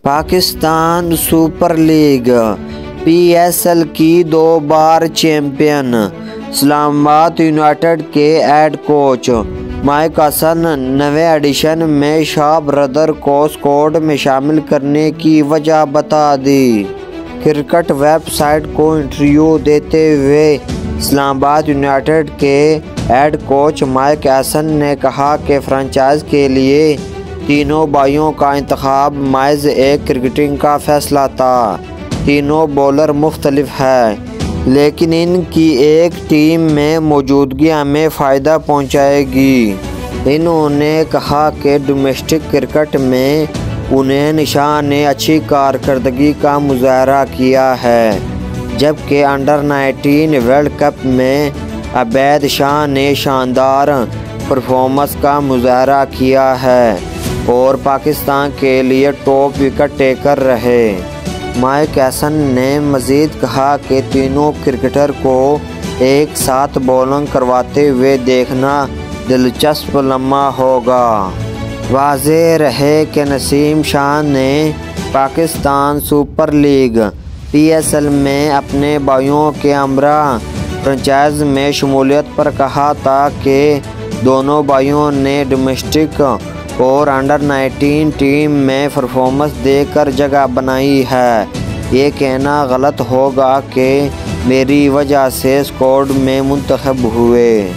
Pakistan super league PSL کی 2 بار champion اسلام آباد United کے ہیڈ کوچ مائک حسن 9ویں ایڈیشن میں شاہ برادر کو اسکواڈ میں شامل کرنے کی وجہ بتا دی۔ کرکٹ ویب سائٹ کو انٹرویو دیتے ہوئے اسلام آباد یونائیٹڈ کے ہیڈ کوچ مائک حسن نے کہا کہ فرنچائز کے لیے تینوں بھائیوں کا انتخاب محض ایک کرکٹنگ کا فیصلہ تھا۔ تینوں بولر مختلف ہیں، لیکن ان کی ایک ٹیم میں موجودگی ہمیں فائدہ پہنچائے گی۔ انہوں نے کہا کہ ڈومیسٹک کرکٹ میں انہیں نشاہ نے اچھی کارکردگی کا مظاہرہ کیا ہے، جبکہ انڈر-19 ورلڈ کپ میں عبید شاہ نے شاندار پرفارمنس کا مظاہرہ کیا ہے اور پاکستان کے لیے ٹاپ وکٹ ٹیکر رہے۔ مائک حسن نے مزید کہا کہ تینوں کرکٹر کو ایک ساتھ بولنگ کرواتے ہوئے دیکھنا دلچسپ لمحہ ہوگا۔ واضح رہے کہ نسیم شاہ نے پاکستان سپر لیگ PSL میں اپنے بھائیوں کے ہمراہ فرنچائز میں شمولیت پر کہا تھا کہ دونوں بھائیوں نے ڈومیسٹک اور انڈر-19 ٹیم میں پرفارمنس دے کر جگہ بنائی ہے۔ یہ کہنا غلط ہوگا کہ میری وجہ سے اسکواڈ میں منتخب ہوئے۔